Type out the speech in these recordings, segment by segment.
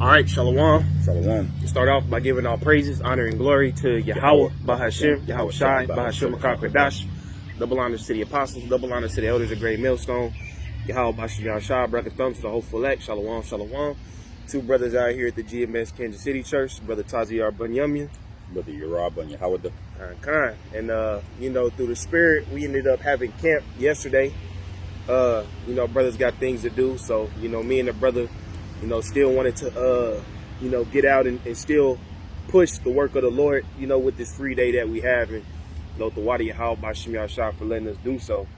All right, Shalom. Shalom. Start off by giving all praises, honor, and glory to Yahweh, Bahashem, Yahweh Shai, Bahashem Makakadash. Double honors to the apostles, double honors to the elders of Great Millstone. Yahweh, Bahashem, Yahweh Shai, bracket thumbs to the whole elect. Shalom, Shalom. Two brothers out here at the GMS Kansas City Church, Brother Taziar Bunyamian. Brother Yerab and Yahweh. Kind. And, through the spirit, we ended up having camp yesterday. Brothers got things to do. So, me and the brother, still wanted to, get out and still push the work of the Lord, with this free day that we have. And, the Wadi Yahweh Bahashem Yahweh Shai for letting us do so.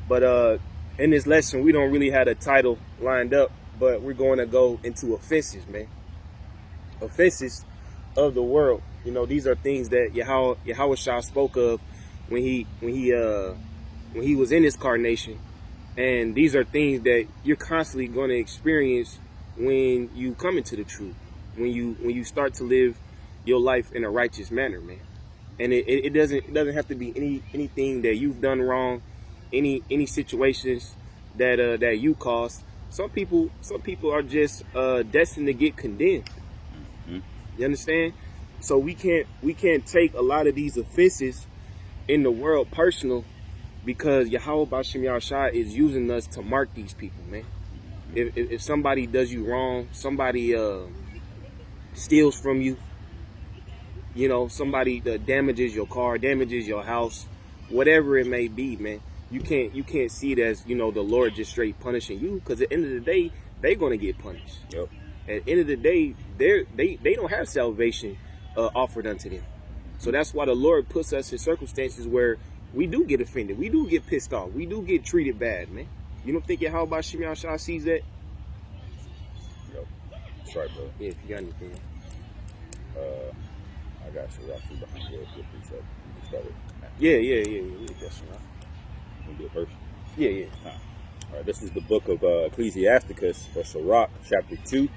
But in this lesson, we don't really have a title lined up, but we're going to go into offenses, man. Offenses of the world. These are things that Yahweh Shai spoke of when he was in this incarnation. And these are things that you're constantly going to experience when you come into the truth, when you start to live your life in a righteous manner, man. And it doesn't have to be anything that you've done wrong, any situations that you caused. Some people are just destined to get condemned. Mm-hmm. You understand? So we can't take a lot of these offenses in the world personal, because Yahweh Bahashem Yahweh Shai is using us to mark these people, man. If somebody does you wrong, somebody steals from you, somebody damages your car, damages your house, whatever it may be, man, you can't see it as, the Lord just straight punishing you, because at the end of the day, they're going to get punished. Yep. At the end of the day, they don't have salvation offered unto them. So that's why the Lord puts us in circumstances where we do get offended. We do get pissed off. We do get treated bad, man. You don't think Yahweh Bahashem Yahweh Shai sees that? Yep. That's right, bro. Yeah, if you got anything. I got you. I'll see behind your precept. You start it. Yeah. That's right. You do it first? Yeah. All right, this is the book of Ecclesiasticus, or Sirach, chapter 2,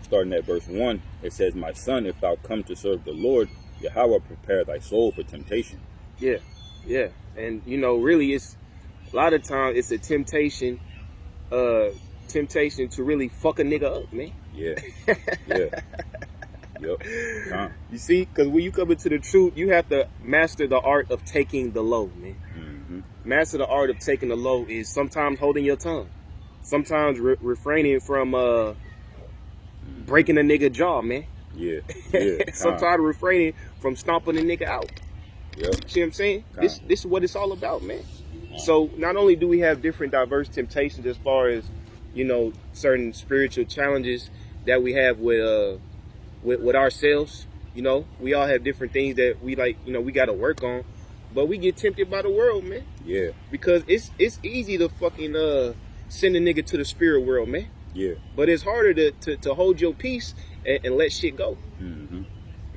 starting at verse 1. It says, "My son, if thou come to serve the Lord, Yahweh prepare thy soul for temptation." Yeah. And, really, it's a lot of times it's a temptation to really fuck a nigga up, man. Yeah. Yep. You see, because when you come into the truth, you have to master the art of taking the low, man. Mm-hmm. Master the art of taking the low is sometimes holding your tongue, sometimes refraining from breaking a nigga jaw, man. Yeah. Sometimes refraining from stomping a nigga out. Yep. See what I'm saying? This is what it's all about, man. So not only do we have different diverse temptations as far as, certain spiritual challenges that we have with ourselves, we all have different things that we we got to work on, but we get tempted by the world, man. Yeah. Because it's easy to fucking send a nigga to the spirit world, man. Yeah. But it's harder to hold your peace and let shit go. Mm-hmm.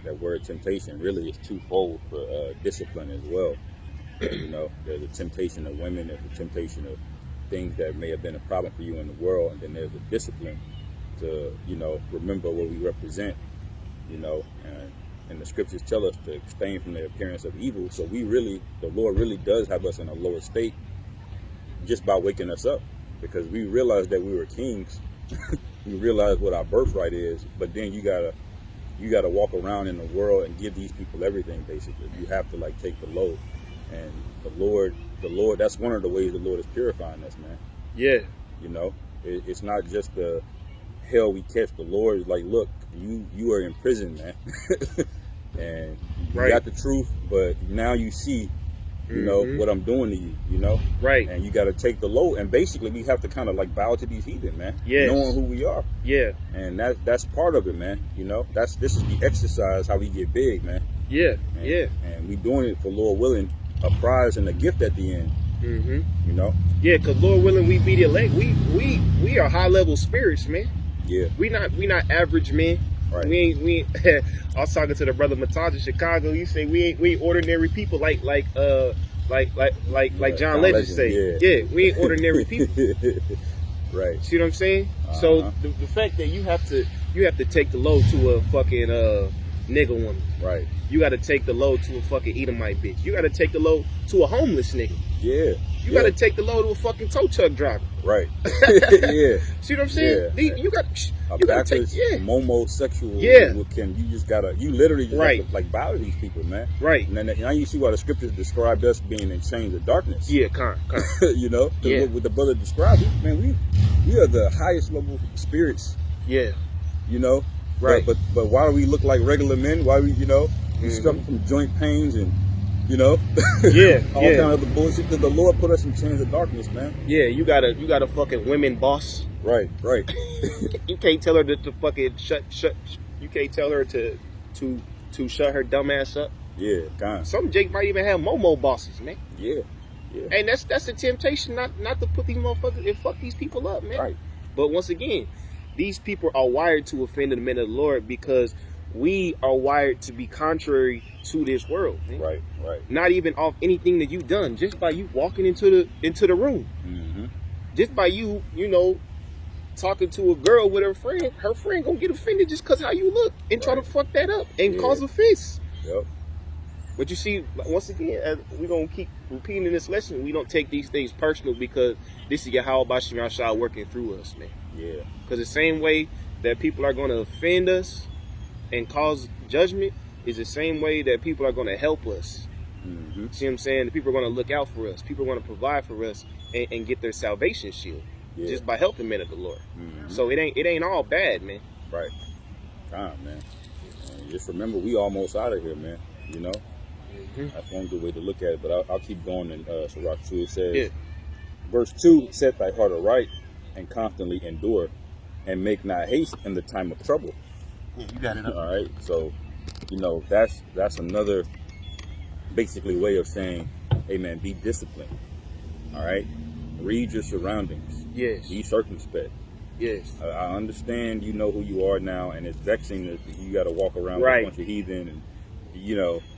That word temptation really is twofold for discipline as well. There's a temptation of women, there's a temptation of things that may have been a problem for you in the world, and then there's a discipline to, remember what we represent, and the scriptures tell us to abstain from the appearance of evil. So the Lord really does have us in a lower state just by waking us up, because we realized that we were kings. We realized what our birthright is, but then you gotta walk around in the world and give these people everything. Basically, you have to take the load, and the Lord. That's one of the ways the Lord is purifying us, man. Yeah. It's not just the hell we catch. The Lord is like, look, you are in prison, man, and you got the truth, but now you see, what I'm doing to you, right? And you got to take the load, and basically we have to kind of bow to these heathen, man. Yes. Knowing who we are. Yeah. And that's part of it, man. This is the exercise how we get big, man. Yeah. And we doing it for, Lord willing, a prize and a gift at the end. Mm-hmm. Yeah, because Lord willing, we be the elect. We are high level spirits, man. Yeah. We not average men. Right. We ain't I was talking to the brother Mataj in Chicago. You say we ain't ordinary people like John Legend say. Yeah, we ain't ordinary people. Right. See what I'm saying? So the fact that you have to take the load to a fucking nigga woman. Right. You got to take the load to a fucking Edomite bitch. You got to take the load to a homeless nigga. Yeah. You got to take the load of a fucking tow truck driver. Right. Yeah. See what I'm saying? Yeah. You got A you got to backwards take homosexual. Yeah. You just gotta. You literally just Right. have to like bow to these people, man. Right. And then now you see why the scriptures described us being in chains of darkness. Yeah, con. You know. Yeah. What the brother described, man. We are the highest level spirits. Yeah. You know. Right. But why do we look like regular men? Why we we suffer from joint pains and Yeah, all kind of other bullshit? Because the Lord put us in chains of darkness, man. Yeah, you got a fucking women boss. Right. You can't tell her to fucking shut. You can't tell her to shut her dumb ass up. Yeah, kind. Some Jake might even have Momo bosses, man. Yeah. And that's a temptation not to put these motherfuckers and fuck these people up, man. Right. But once again, these people are wired to offend the men of the Lord because we are wired to be contrary to this world, man. Right. Not even off anything that you've done, just by you walking into the room. Mm-hmm. Just by you talking to a girl with her friend gonna get offended just because how you look and try to fuck that up and cause offense. Yep. But you see, once again, we're gonna keep repeating this lesson. We don't take these things personal because this is Yahweh Shem Shah working through us, man. Yeah. Because the same way that people are gonna offend us and cause judgment is the same way that people are gonna help us. Mm-hmm. See what I'm saying? The people are gonna look out for us. People are gonna provide for us and get their salvation shield just by helping men of the Lord. Mm-hmm. So it ain't all bad, man. Right. Time, man. And just remember, we almost out of here, man. You know. That's one good way to look at it, but I'll keep going in Sirach 2. It says, verse 2, set thy heart aright and constantly endure and make not haste in the time of trouble. Yeah, you got it up. All right. So, that's another basically way of saying, hey, man, be disciplined. All right. Read your surroundings. Yes. Be circumspect. Yes. I understand you know who you are now, and it's vexing that you got to walk around with a bunch of heathen and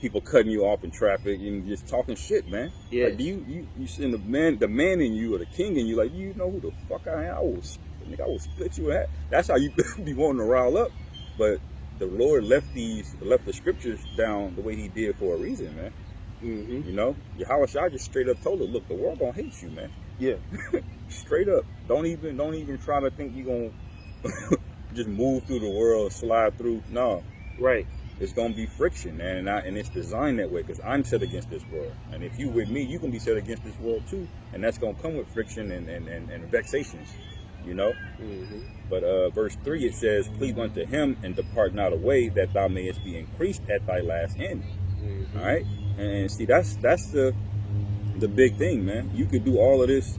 people cutting you off in traffic and just talking shit, man. Yeah. Like, you send the man in you or the king in you, like, you know who the fuck I am? I will split you in half. That's how you be wanting to rile up. But the Lord left the scriptures down the way He did for a reason, man. Mm-hmm. Yahweh Shai just straight up told her, look, the world gonna hate you, man. Yeah. Straight up. Don't even try to think you gonna just move through the world, slide through. No. Right. It's gonna be friction, man, and it's designed that way because I'm set against this world, and if you with me, you can be set against this world too, and that's gonna come with friction and vexations, Mm-hmm. But verse 3 it says, "Cleave unto Him and depart not away, that thou mayest be increased at thy last end." Mm-hmm. All right, and see that's the big thing, man. You could do all of this,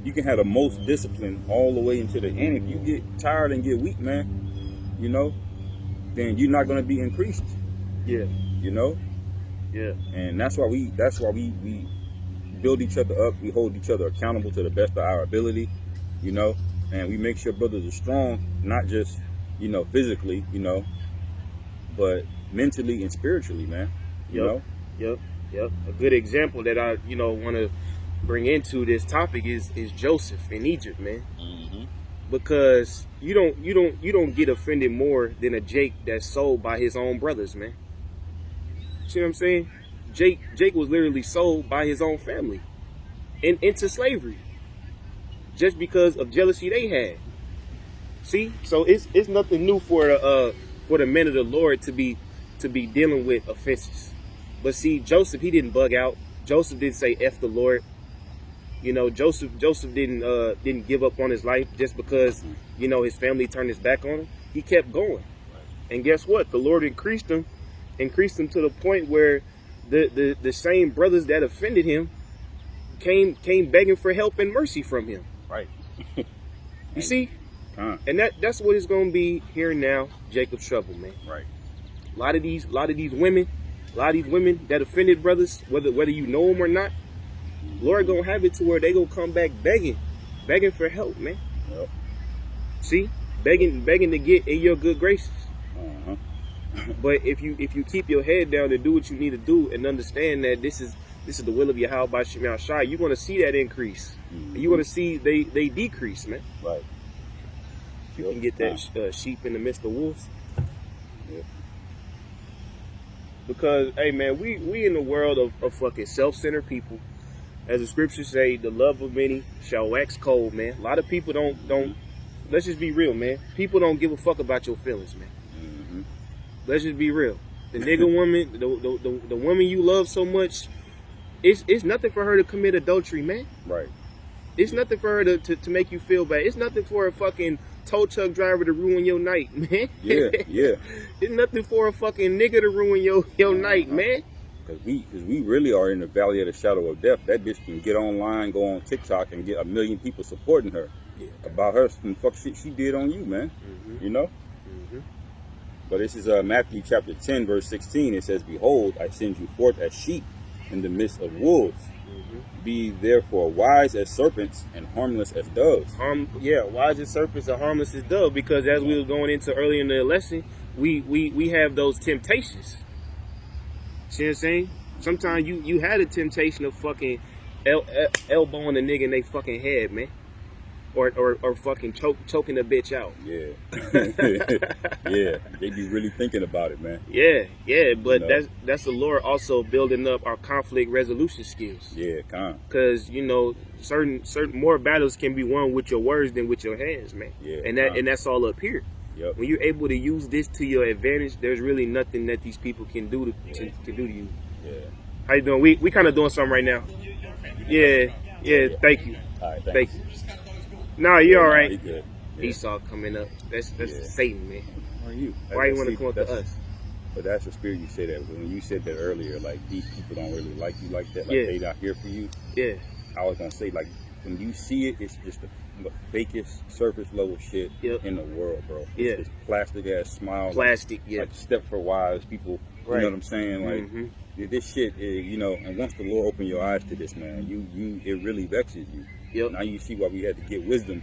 you can have the most discipline all the way into the end. If you get tired and get weak, man, then you're not going to be increased. Yeah. Yeah. And that's why we build each other up. We hold each other accountable to the best of our ability, and we make sure brothers are strong, not just, physically, but mentally and spiritually, man. Yep. A good example that I, want to bring into this topic is Joseph in Egypt, man. Mm-hmm. Because you don't get offended more than a Jake that's sold by his own brothers, man. See what I'm saying? Jake was literally sold by his own family into slavery just because of jealousy they had. See, so it's nothing new for the men of the Lord to be dealing with offenses. But see, Joseph, he didn't bug out. Joseph didn't say F the Lord. Joseph didn't give up on his life just because, his family turned his back on him. He kept going. And guess what? The Lord increased him to the point where the same brothers that offended him came begging for help and mercy from him. Right. You see? And that's what it's gonna be here now, Jacob's trouble, man. Right. A lot of these women that offended brothers, whether you know them or not, Lord gonna have it to where they gonna come back begging for help, man. Yep. See, begging to get in your good graces. But if you keep your head down and do what you need to do and understand that this is the will of Yahweh by Shem Shai, you're gonna see that increase. Mm-hmm. You're gonna see they decrease, man. Right. You can get that sheep in the midst of wolves. Yep. Because, hey man, we in the world of fucking self-centered people as the scriptures say, the love of many shall wax cold, man. A lot of people don't. Let's just be real, man. People don't give a fuck about your feelings, man. Mm-hmm. Let's just be real. The nigga woman, the woman you love so much, it's nothing for her to commit adultery, man. Right. It's nothing for her to make you feel bad. It's nothing for a fucking tow truck driver to ruin your night, man. Yeah, yeah. It's nothing for a fucking nigga to ruin your night, man. Cause we really are in the valley of the shadow of death. That bitch can get online, go on TikTok, and get 1 million people supporting her about her some fuck shit she did on you, man. Mm-hmm. You know. Mm-hmm. But this is Matthew chapter 10, verse 16. It says, "Behold, I send you forth as sheep in the midst of wolves. Be therefore wise as serpents and harmless as doves." Wise as serpents and harmless as doves, because as we were going into earlier in the lesson, we have those temptations. See what I'm saying? Sometimes you had a temptation of fucking elbowing a nigga in they fucking head, man. Or fucking choking a bitch out. Yeah. Yeah. They be really thinking about it, man. Yeah, but You know? that's the Lord also building up our conflict resolution skills. Yeah, Because certain more battles can be won with your words than with your hands, man. Yeah, and that's all up here. Yep. When you're able to use this to your advantage, there's really nothing that these people can do to do to you. Yeah. How you doing? We kind of doing something right now. Yeah. Thank you. All right, Thank you. No, you're all right. He good. Yeah. Esau coming up. That's Satan, man. How are you? Why you want to come up to us? But that's the spirit you said that. When you said that earlier, like these people don't really like you like that. Like they not here for you. Yeah. I was gonna say, like, when you see it, it's just the fakest surface level shit in the world, bro. It's this plastic ass smile. Plastic, like Stepford Wives people. Right. You know what I'm saying? Like this shit, and once the Lord open your eyes to this, man, it really vexes you. Yep. Now you see why we had to get wisdom,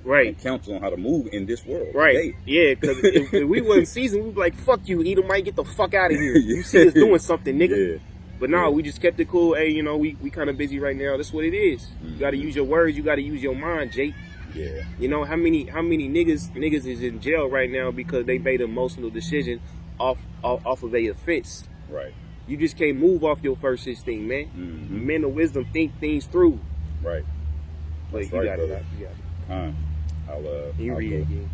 right, and counsel on how to move in this world, right? Today. Yeah, because if we wasn't seasoned, we'd be like, "Fuck you, Edomite, get the fuck out of here." You see us doing something, nigga. Yeah. But no, we just kept it cool. Hey, we kind of busy right now. That's what it is. You got to use your words. You got to use your mind, Jake. Yeah. You know how many niggas is in jail right now because they made an emotional decision off of a offense. Right. You just can't move off your first instinct, man. Mm-hmm. Men of wisdom think things through. Right. But you got it. I'll read it again.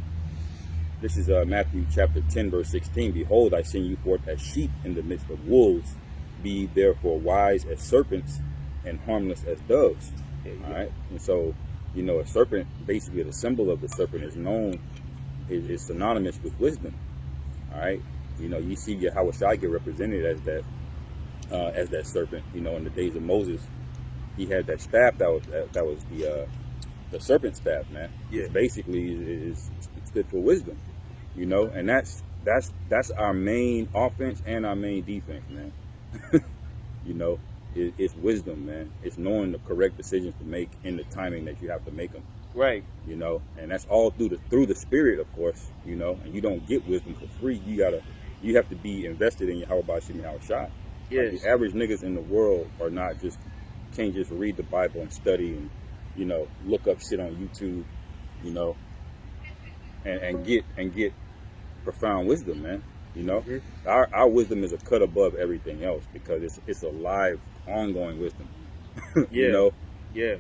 This is Matthew chapter 10, verse 16. "Behold, I send you forth as sheep in the midst of wolves. Be therefore wise as serpents and harmless as doves." All right. And so, a serpent, basically the symbol of the serpent is synonymous with wisdom. All right. You see Yahushua get represented as that serpent. In the days of Moses, he had that staff that was the serpent staff, man. Yeah. Which basically is stood for wisdom. And that's our main offense and our main defense, man. It's wisdom, man. It's knowing the correct decisions to make in the timing that you have to make them. Right. And that's all through the spirit, of course. And you don't get wisdom for free. You have to be invested in Yahweh Shemi Yahushua. Yes. Like the average niggas in the world can't just read the Bible and study and look up shit on YouTube, and get profound wisdom, man. Our wisdom is a cut above everything else because it's a live, ongoing wisdom. Yeah.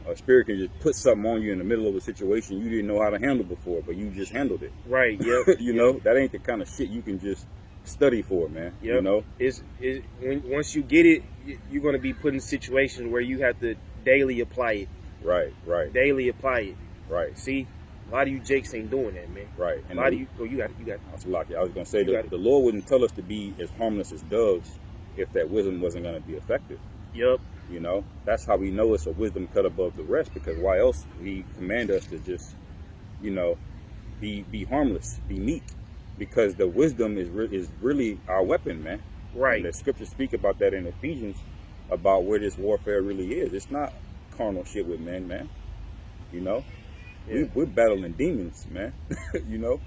A spirit can just put something on you in the middle of a situation you didn't know how to handle before, but you just handled it. Right. Yeah. That ain't the kind of shit you can just study for, man. Yep. Once you get it, you're gonna be put in situations where you have to daily apply it. Right. Daily apply it. Right. See, a lot of you Jakes ain't doing that, man. Right. And a lot of you, you got. I was gonna say that the Lord wouldn't tell us to be as harmless as doves if that wisdom wasn't gonna be effective. Yep. That's how we know it's a wisdom cut above the rest, because why else he command us to just, be harmless, be meek, because the wisdom is really our weapon, man. Right. And the scriptures speak about that in Ephesians, about where this warfare really is. It's not carnal shit with men, man. We're battling demons, man. You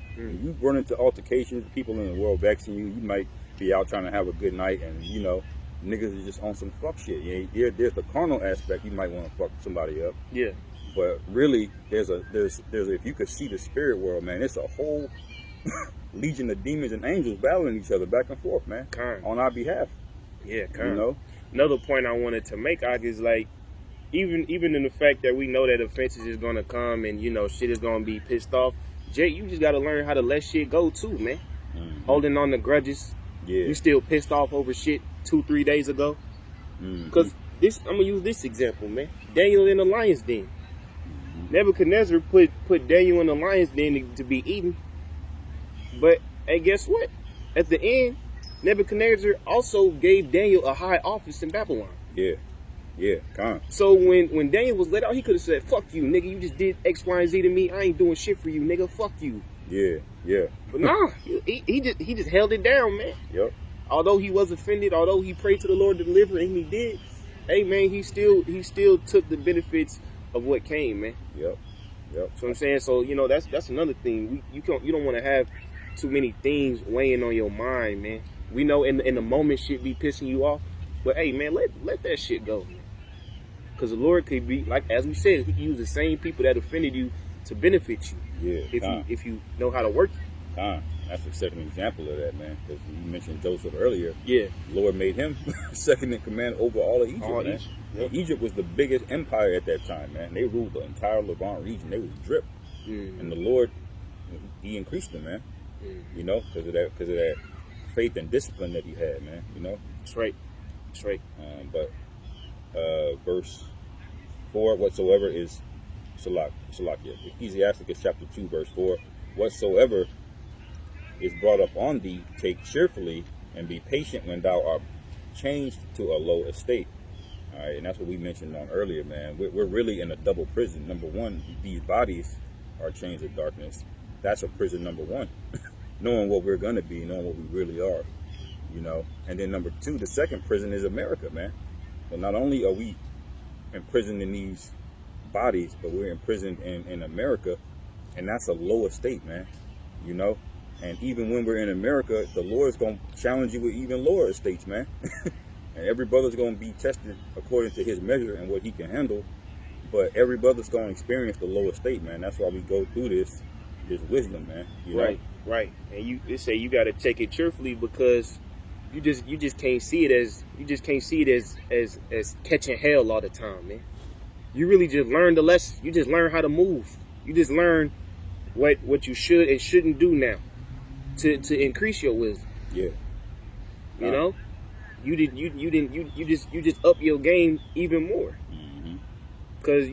run into altercations, people in the world vexing you. You might be out trying to have a good night, and niggas is just on some fuck shit. There's the carnal aspect. You might want to fuck somebody up. Yeah. But really, there's if you could see the spirit world, man, it's a whole legion of demons and angels battling each other back and forth, man, on our behalf. Yeah, Another point I wanted to make, Og, is like, even in the fact that we know that offenses is gonna come and shit is gonna be pissed off. Jay, you just gotta learn how to let shit go too, man. Holding on to grudges. Yeah. You still pissed off over shit 2-3 days ago. Because I'm gonna use this example, man. Daniel in the lion's den. Nebuchadnezzar put Daniel in the lion's den to be eaten. But hey, guess what? At the end, Nebuchadnezzar also gave Daniel a high office in Babylon. Yeah, calm. So when Daniel was let out, he could have said, "Fuck you, nigga. You just did X, Y, and Z to me. I ain't doing shit for you, nigga. Fuck you." Yeah. But nah, he just held it down, man. Yep. Although he was offended, although he prayed to the Lord to deliver, and he did. Hey, man, he still took the benefits of what came, man. Yep. So I'm saying, so that's another thing. You don't want to have too many things weighing on your mind, man. We know in the moment shit be pissing you off, but hey, man, let that shit go, man. Because the Lord could be, like as we said, he can use the same people that offended you to benefit you. Yeah. If you know how to work it. That's a second example of that, man. Because you mentioned Joseph earlier. Yeah. The Lord made him second in command over all of Egypt, man. Yep. Egypt was the biggest empire at that time, man. They ruled the entire Levant region. They was drip. And the Lord, he increased them, man. Because of that faith and discipline that he had, man. That's right. But verse 4, whatsoever is Salakia. Ecclesiasticus chapter 2, verse 4. Whatsoever is brought up on thee, take cheerfully, and be patient when thou art changed to a low estate. All right, and that's what we mentioned on earlier, man. We're really in a double prison. Number one, these bodies are chains of darkness. That's a prison number one. Knowing what we're going to be, knowing what we really are, And then number two, the second prison is America, man. So not only are we imprisoned in these bodies, but we're imprisoned in America, and that's a low estate, man. And even when we're in America, the Lord's going to challenge you with even lower estates, man. And every brother's going to be tested according to his measure and what he can handle. But every brother's going to experience the lower estate, man. That's why we go through this wisdom, man. Right. And they say you got to take it cheerfully because you just can't see it as catching hell all the time, man. You really just learn the lesson. You just learn how to move. You just learn what you should and shouldn't do now to increase your wisdom. Yeah. You just up your game even more. Because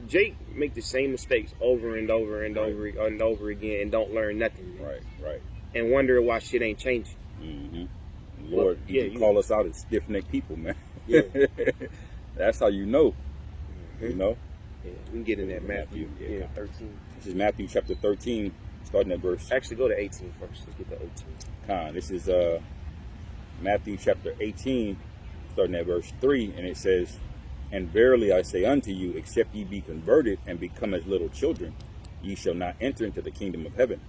Jake make the same mistakes over and over and over and over again and don't learn nothing. Man. Right. And wonder why shit ain't changing. Lord, you call us out as stiff-necked people, man. Yeah. That's how you know. Yeah, we can get in that Matthew 13. This is Matthew chapter 13, starting at verse. Actually, go to 18 first. Let's get to 18. This is Matthew chapter 18, starting at verse 3, and it says, "And verily I say unto you, except ye be converted and become as little children, ye shall not enter into the kingdom of heaven.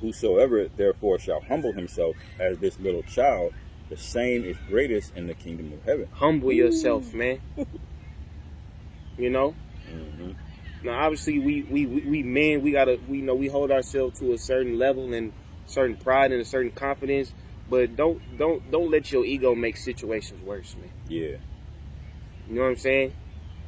Whosoever therefore shall humble himself as this little child, the same is greatest in the kingdom of heaven." Humble yourself, man. Now, obviously, we men, we hold ourselves to a certain level and certain pride and a certain confidence, but don't let your ego make situations worse, man. Yeah. You know what I'm saying?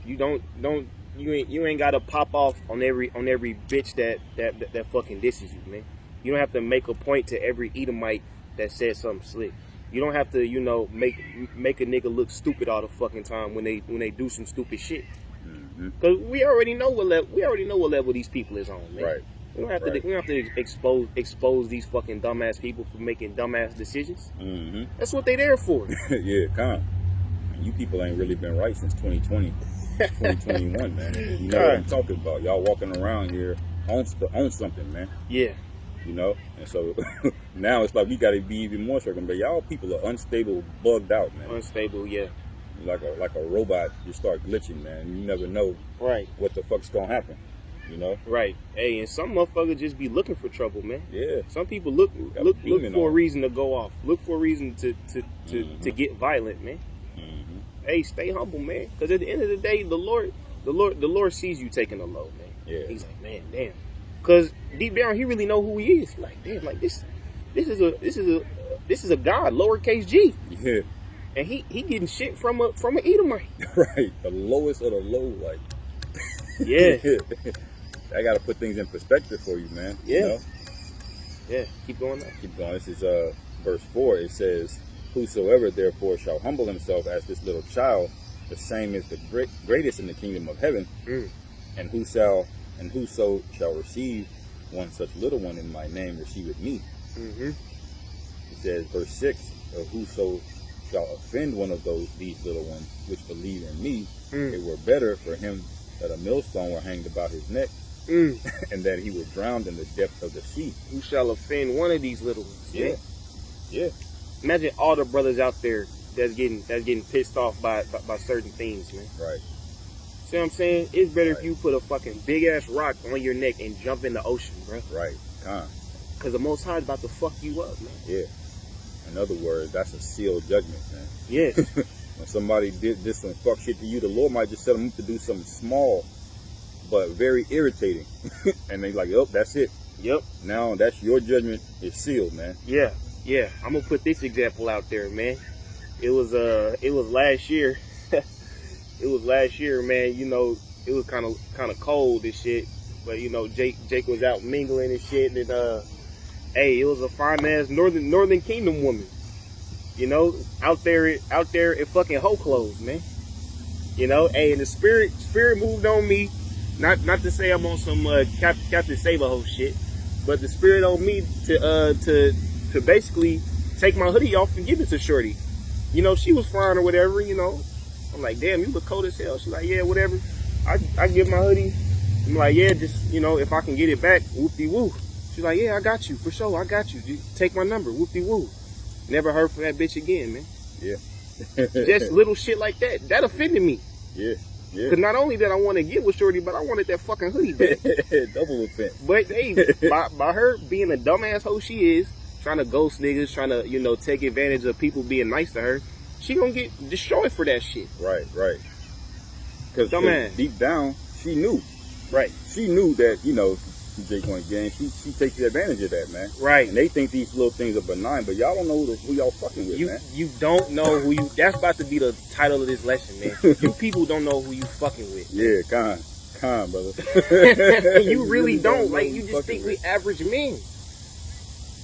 You ain't gotta pop off on every bitch that fucking disses you, man. You don't have to make a point to every Edomite that says something slick. You don't have to, make a nigga look stupid all the fucking time when they do some stupid shit. Cause we already know what level these people is on, man. Right. We don't have to expose these fucking dumbass people for making dumbass decisions. That's what they there for. Yeah, calm. You people ain't really been right since 2020, 2021, man. You know what I'm talking about. Y'all walking around here on something, man. Yeah. And so now it's like we got to be even more certain. But y'all people are unstable, bugged out, man. Unstable, yeah. Like a robot, just start glitching, man. You never know what the fuck's gonna happen. Right. Hey, and some motherfuckers just be looking for trouble, man. Yeah. Some people look for a reason to go off. Look for a reason to get violent, man. Hey, stay humble, man. Because at the end of the day, the Lord sees you taking a load, man. Yeah. He's like, man, damn. Because deep down, he really know who he is. Like, damn, like this is a God, lowercase G. Yeah. And he getting shit from a Edomite. Right, the lowest of the low, like. Yeah. I gotta put things in perspective for you, man. Yeah. You know? Yeah. Keep going up. Keep going. This is verse 4. It says, "Whosoever therefore shall humble himself as this little child, the same is the greatest in the kingdom of heaven. And whoso shall receive one such little one in my name receiveth me." It says, verse 6, "Whoso shall offend one of these little ones which believe in me, it were better for him that a millstone were hanged about his neck, and that he was drowned in the depth of the sea." Who shall offend one of these little ones? Yeah. Yeah. Imagine all the brothers out there that's getting pissed off by certain things, man. Right. See what I'm saying? It's better if Right. you put a fucking big ass rock on your neck and jump in the ocean, bro. Right. Cause the Most High is about to fuck you up, man. Yeah. In other words, that's a sealed judgment, man. Yes. When somebody did some fuck shit to you, the Lord might just set them up to do something small, but very irritating. And they like, "Yep, that's it. Yep. Now that's your judgment is sealed, man." Yeah. Yeah. I'm gonna put this example out there, man. It was last year. It was last year, man. You know, it was kind of cold and shit. But you know, Jake was out mingling and shit, and hey, it was a fine ass Northern Kingdom woman. You know, out there in fucking hoe clothes, man. You know, hey, and the spirit moved on me. Not to say I'm on some Captain Save-A-Ho shit, but the spirit on me to basically take my hoodie off and give it to Shorty. You know, she was fine or whatever. You know, I'm like, damn, you look cold as hell. She's like, yeah, whatever. I give my hoodie. I'm like, yeah, just, you know, if I can get it back, whoop-de-woo. She's like, yeah, I got you, for sure, I got you. Just take my number, whoop-de-woo. Never heard from that bitch again, man. Yeah. Just little shit like that. That offended me. Yeah. Yeah. Because not only did I want to get with Shorty, but I wanted that fucking hoodie back. Double offense. But, hey, by her being a dumbass hoe she is, trying to ghost niggas, trying to, you know, take advantage of people being nice to her, she gonna get destroyed for that shit. Right. Because deep down, she knew. Right. She knew that, you know, Jake on game, she takes advantage of that, man. Right. And they think these little things are benign, but y'all don't know who y'all fucking with, man. You don't know who you... That's about to be the title of this lesson, man. You people don't know who you fucking with. Yeah, con, brother. You really don't. Like, you just think we average men.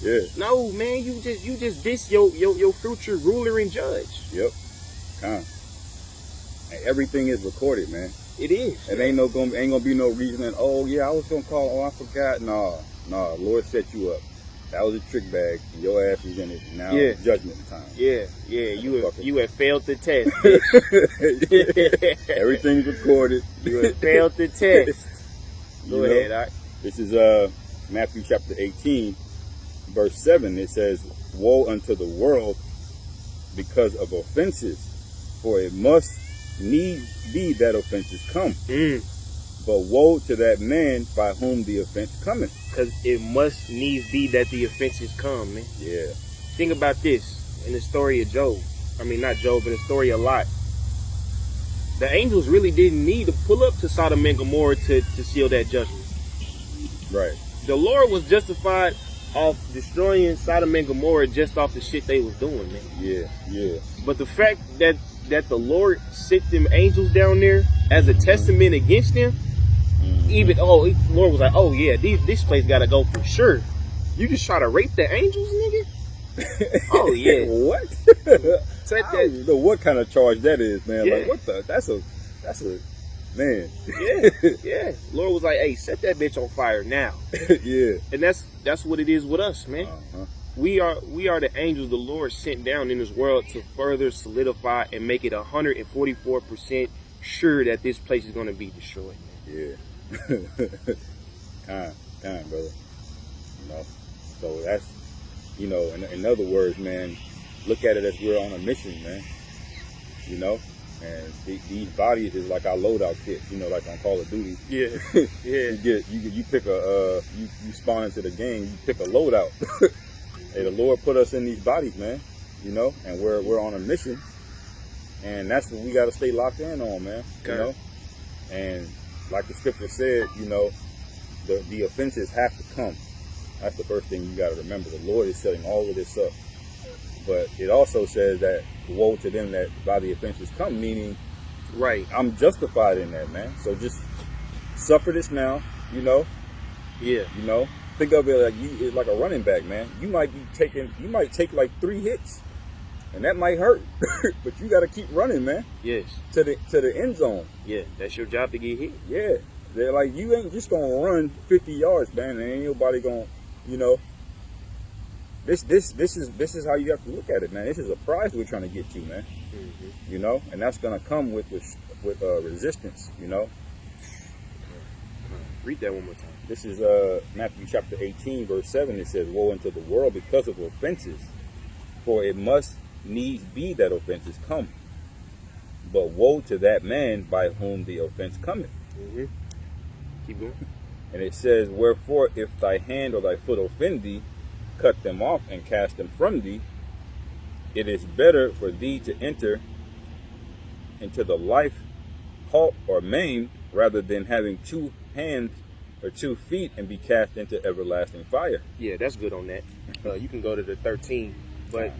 Yeah. No, man, you just diss your future ruler and judge. Yep. Con. And everything is recorded, man. It is. It ain't gonna be no reasoning. Oh yeah, I was gonna call. Oh, I forgot. Nah. Lord set you up. That was a trick bag, and your ass is in it now. Yeah. Judgment time. Yeah. You have failed the test. Everything's recorded. You have failed the test. Go ahead. All right. This is Matthew chapter 18, verse 7. It says, "Woe unto the world because of offenses, for it must needs be that offenses come. But woe to that man by whom the offense cometh." Because it must needs be that the offenses come, man. Yeah. Think about this in the story of Job. I mean, not Job, but the story of Lot. The angels really didn't need to pull up to Sodom and Gomorrah to seal that judgment. Right. The Lord was justified off destroying Sodom and Gomorrah just off the shit they was doing, man. Yeah. But the fact that the Lord sent them angels down there as a testament against them, Lord was like, oh yeah, this place gotta go for sure. You just try to rape the angels, nigga? Oh yeah. What? I don't know what kind of charge that is, man. Yeah. Like, what the? That's a man. Yeah. Lord was like, hey, set that bitch on fire now. Yeah. And that's what it is with us, man. Uh-huh. We are the angels the Lord sent down in this world to further solidify and make it 144% sure that this place is going to be destroyed. Yeah. Kind, brother. You know, so that's, you know, in other words, man, look at it as we're on a mission, man. You know, and these bodies is like our loadout kit. You know, like on Call of Duty. Yeah. you pick you spawn into the game. You pick a loadout. Hey, the Lord put us in these bodies, man. You know, and we're on a mission, and that's what we got to stay locked in on, man. Okay. You know, and like the scripture said, you know, the offenses have to come. That's the first thing you got to remember. The Lord is setting all of this up, but it also says that woe to them that by the offenses come, meaning Right. I'm justified in that, man. So just suffer this now, you know. Yeah. You know, think of it like it's like a running back, man. You might take like 3 hits, and that might hurt, but you got to keep running, man. Yes. To the end zone. Yeah, that's your job to get hit. Yeah, they're like, you ain't just gonna run 50 yards, man. And ain't nobody gonna, you know. This is how you have to look at it, man. This is a prize we're trying to get to, man. Mm-hmm. You know, and that's gonna come with resistance, you know. Read that one more time. This is Matthew chapter 18, verse 7. It says, "Woe unto the world because of offenses, for it must needs be that offenses come. But woe to that man by whom the offense cometh." Mm-hmm. Keep going. And it says, "Wherefore, if thy hand or thy foot offend thee, cut them off and cast them from thee. It is better for thee to enter into the life halt or maimed, rather than having 2 hands or 2 feet and be cast into everlasting fire." Yeah, that's good on that. You can go to the 13, but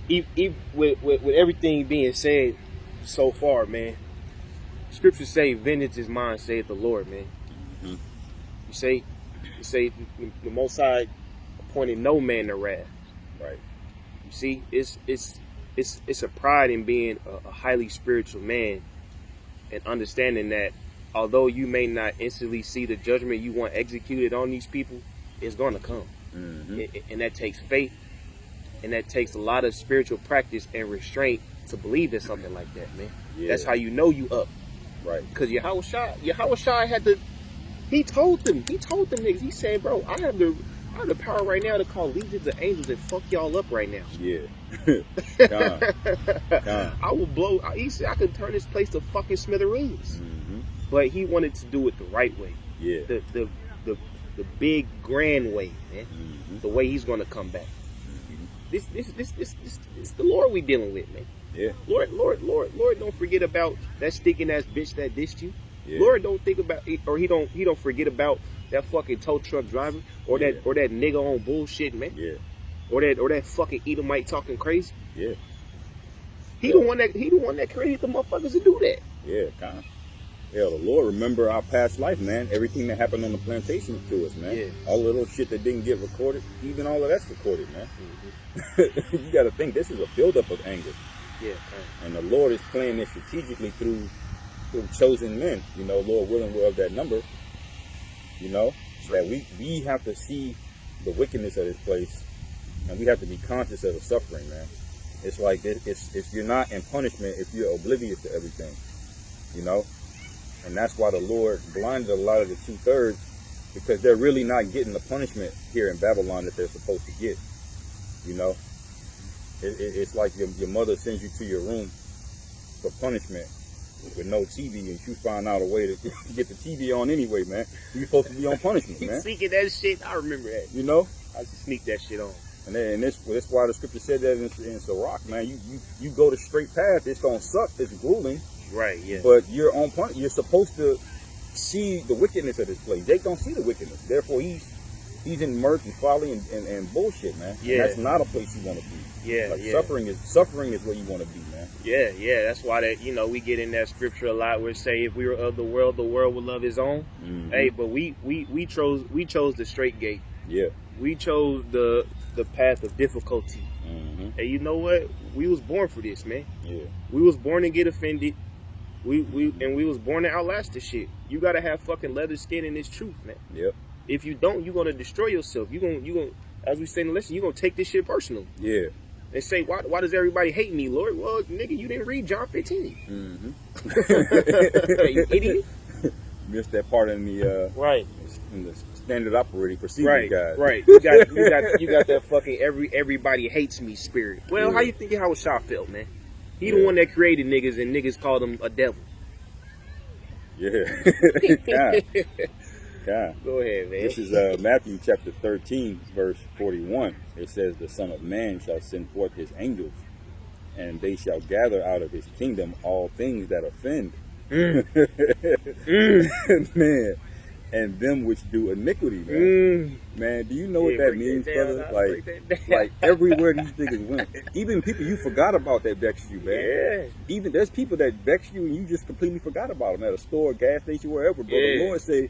with everything being said so far, man, scriptures say, "Vengeance is mine," saith the Lord, man. Mm-hmm. You say the Most High appointed no man to wrath. Right. You see, it's a pride in being a highly spiritual man and understanding that although you may not instantly see the judgment you want executed on these people, it's going to come. Mm-hmm. And that takes faith, and that takes a lot of spiritual practice and restraint to believe in something like that, man. Yeah. That's how you know you up. Right. Because Yahushua had to. He told them niggas. He said, "Bro, I have the power right now to call legions of angels and fuck y'all up right now." Yeah. I will blow. He said I could turn this place to fucking smithereens. Mm-hmm. But he wanted to do it the right way. Yeah. The big grand way, man. Mm-hmm. The way he's gonna come back. Mm-hmm. This the Lord we dealing with, man. Yeah. Lord, don't forget about that stinking ass bitch that dissed you. Yeah. Lord don't think about it, or he don't forget about that fucking tow truck driver or that nigga on bullshit, man. Yeah. Or that fucking Edomite talking crazy. Yeah. He the one that created the motherfuckers to do that. Yeah, kind of. Yeah, the Lord remember our past life, man. Everything that happened on the plantation to us, man. Yeah. All the little shit that didn't get recorded, even all of that's recorded, man. Mm-hmm. You got to think this is a buildup of anger. Yeah. And the Lord is playing this strategically through chosen men. You know, Lord willing, we're of that number. You know, that we have to see the wickedness of this place, and we have to be conscious of the suffering, man. It's like it's you're not in punishment if you're oblivious to everything. You know. And that's why the Lord blinded a lot of the 2/3, because they're really not getting the punishment here in Babylon that they're supposed to get. You know, it's like your mother sends you to your room for punishment with no TV, and you find out a way to get the TV on anyway, man. You're supposed to be on punishment, man. Sneaking that shit, I remember that. You know, I used to sneak that shit on. And that's why the scripture said that in Sirach, man. You go the straight path, it's gonna suck, it's grueling. Right, yeah. But you're on point. You're supposed to see the wickedness of this place. Jake don't see the wickedness. Therefore, he's in mirth and folly and bullshit, man. Yeah. And that's not a place you want to be. Yeah, like yeah. Suffering is where you want to be, man. Yeah. That's why we get in that scripture a lot where it say if we were of the world would love his own. Mm-hmm. Hey, but we chose the straight gate. Yeah. We chose the path of difficulty. Mm-hmm. And you know what? We was born for this, man. Yeah. We was born to get offended. We was born to outlast this shit. You gotta have fucking leather skin in this truth, man. Yep. If you don't, you're gonna destroy yourself. You gonna, as we say in the lesson, you're gonna take this shit personal. Yeah. And say, why does everybody hate me, Lord? Well, nigga, you didn't read John 15. Mm-hmm. You idiot. Missed that part in the right in the standard operating procedure guide. Right. You got that fucking everybody hates me spirit. Well, how you think Yahushua felt, man? He the one that created niggas, and niggas called him a devil. Yeah. God. Go ahead, man. This is Matthew chapter 13, verse 41. It says, "The Son of Man shall send forth his angels, and they shall gather out of his kingdom all things that offend." Man. and them which do iniquity, man. Man, do you know what that means, brother? Like everywhere these niggas went, even people you forgot about that vexed you, man. Yeah. Even there's people that vex you and you just completely forgot about them at a store, gas station, wherever. Bro, the Lord say,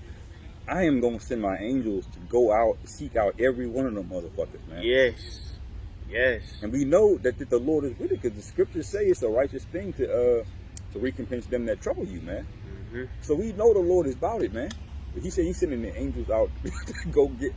I am gonna send my angels to go out, seek out every one of them motherfuckers, man. Yes. And we know that the Lord is with it because the scriptures say it's a righteous thing to recompense them that trouble you, man. So we know the Lord is about it, man. But he said he's sending the angels out to go get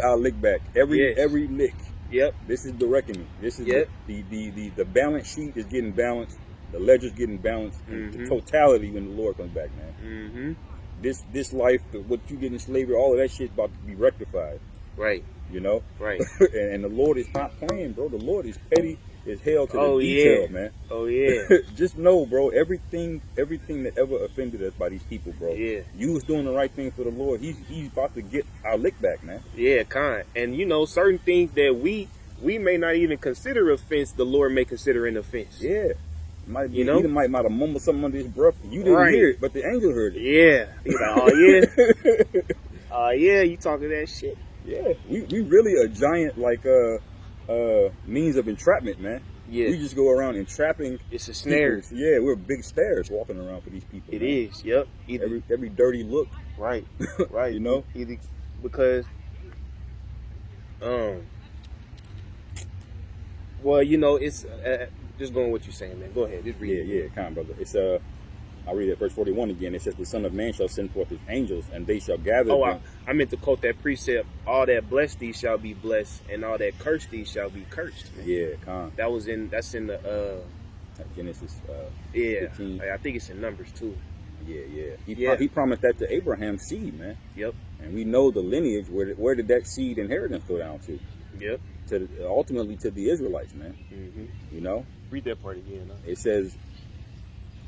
our lick back. Every lick. Yep. This is the reckoning. This is the balance sheet is getting balanced. The ledger's getting balanced. The totality when the Lord comes back, man. This life, what you get in slavery, all of that shit's about to be rectified. Right. You know? Right. and the Lord is not playing, bro. The Lord is petty as hell to the detail, man. Oh, yeah. Just know, bro, everything that ever offended us by these people, bro. Yeah. You was doing the right thing for the Lord. He's about to get our lick back, man. Yeah, kind. And, you know, certain things that we may not even consider offense, the Lord may consider an offense. Yeah. Might be, you know? He might have mumbled something under his breath. You didn't hear it, but the angel heard it. Yeah. He's like, oh, yeah. Yeah, you talking that shit. Yeah. We really a giant, like, means of entrapment, man. Yeah. We just go around entrapping. It's a snare. People. Yeah, we're big snares walking around for these people. It man. is. Yep. Every dirty look. Right. Right. You know? Either because, well, you know, it's just going what you're saying, man. Go ahead. Just read it. Yeah, kind of, brother. It's I'll read it, verse 41 again. It says, the Son of Man shall send forth his angels, and they shall gather them. I meant to quote that precept, all that bless thee shall be blessed, and all that curse thee shall be cursed. Man. Yeah, con. That's in the Genesis 15. I think it's in Numbers too. Yeah. He promised that to Abraham's seed, man. Yep. And we know the lineage, where did that seed inheritance go down to? Yep. Ultimately to the Israelites, man. You know? Read that part again. Huh? It says,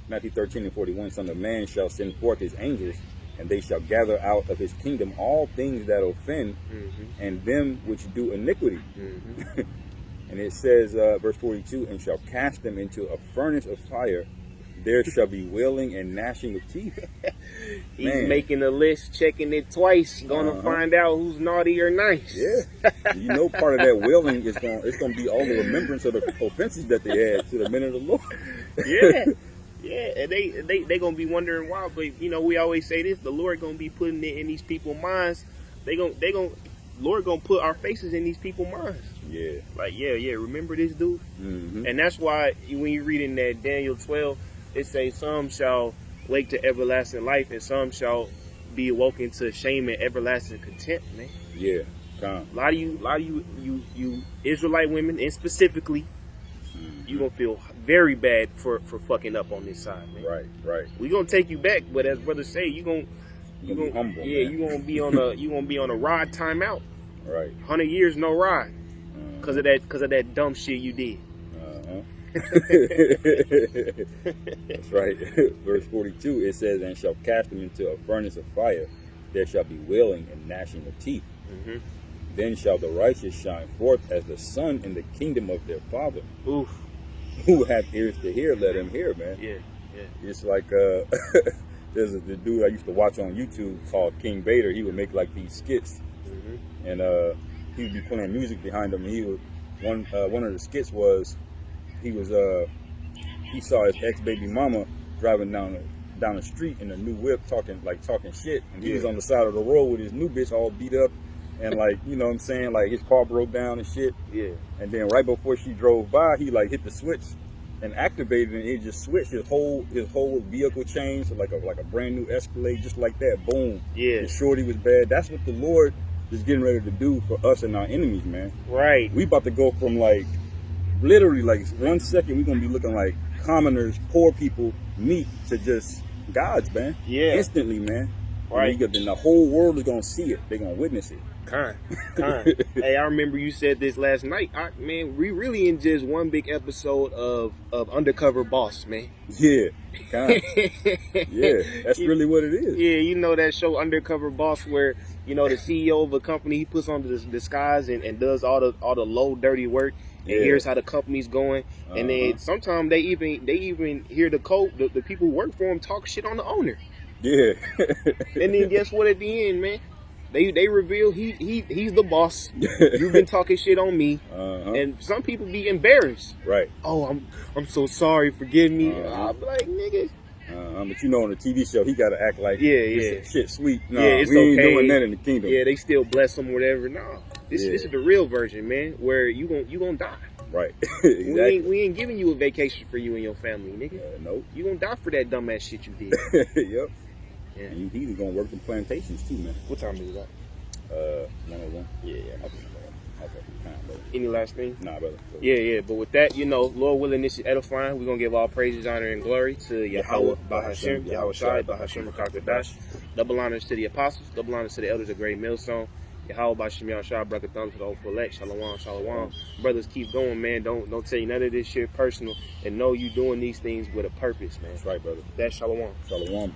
Matthew 13:41, Son of Man shall send forth his angels, and they shall gather out of his kingdom all things that offend, and them which do iniquity. And it says, verse 42, and shall cast them into a furnace of fire. There shall be wailing and gnashing of teeth. He's making a list, checking it twice, gonna find out who's naughty or nice. Yeah. You know, part of that wailing is gonna be all the remembrance of the offenses that they had to the men of the Lord. Yeah. Yeah, and they gonna be wondering why, but you know, we always say this: the Lord gonna be putting it in these people's minds. Lord gonna put our faces in these people's minds. Yeah, like remember this dude, and that's why when you read in that Daniel 12, it says some shall wake to everlasting life, and some shall be awoken to shame and everlasting contempt. Man, yeah, a lot of you Israelite women, and specifically. You gonna feel very bad for fucking up on this side, man. Right. We gonna take you back, but as brothers say, you gonna be humble. Yeah, man. you gonna be on a ride timeout. Right. 100 years no ride, cause of that dumb shit you did. That's right. Verse 42, it says, and shall cast them into a furnace of fire. There shall be wailing and gnashing of teeth. Then shall the righteous shine forth as the sun in the kingdom of their Father. Oof. Who hath ears to hear, let him hear, man. Yeah. It's like there's the dude I used to watch on YouTube called King Bader. He would make like these skits, and he would be playing music behind him. And he would one of the skits was he saw his ex baby mama driving down the street in a new whip talking shit, and he was on the side of the road with his new bitch all beat up. And like, you know what I'm saying, like his car broke down and shit. Yeah. And then right before she drove by, he like hit the switch and activated it, and it just switched. His whole vehicle changed to like a brand new Escalade, just like that. Boom. Yeah. His shorty was bad. That's what the Lord is getting ready to do for us and our enemies, man. Right. We about to go from like literally like 1 second we're gonna be looking like commoners, poor people, meat to just gods, man. Yeah. Instantly, man. Right. And then the whole world is gonna see it. They're gonna witness it. Kind. Hey, I remember you said this last night. Man, we really in just one big episode of Undercover Boss, man. Yeah, kind. Yeah, that's really what it is. Yeah, you know that show Undercover Boss, where you know the CEO of a company, he puts on the disguise and does all the low dirty work. And here's how the company's going. And then sometimes they even hear the people who work for him talk shit on the owner. Yeah. And then guess what? At the end, man, they reveal he's the boss. You've been talking shit on me, and some people be embarrassed. Right. Oh, I'm so sorry. Forgive me. Uh-huh. I'm like, nigga. But you know, on the TV show, he got to act like shit sweet. Nah, yeah, it's we ain't okay. doing that in the kingdom. Yeah, they still bless him or whatever. No, this is the real version, man. Where you gonna die. Right. Exactly. We ain't giving you a vacation for you and your family, nigga. Nope. You gonna die for that dumbass shit you did. Yep. Yeah. And he's gonna work the plantations too, man. What time is that? 101. Yeah. Okay. Any last thing? Nah, brother. Yeah. But with that, Lord willing, this is edifying. We're gonna give all praises, honor, and glory to Yahweh, Bahashem, Yahweh Shai, Bahashem Rakakadash. Double honors to the apostles, double honors to the elders of Great Millstone. Yahweh Bahashem Yahweh Shai, Bracket Thumbs to the Old Elect. Shalom, shalom. Brothers, keep going, man. Don't take none of this shit personal, and know you doing these things with a purpose, man. That's right, brother. That's shalom. Shalom.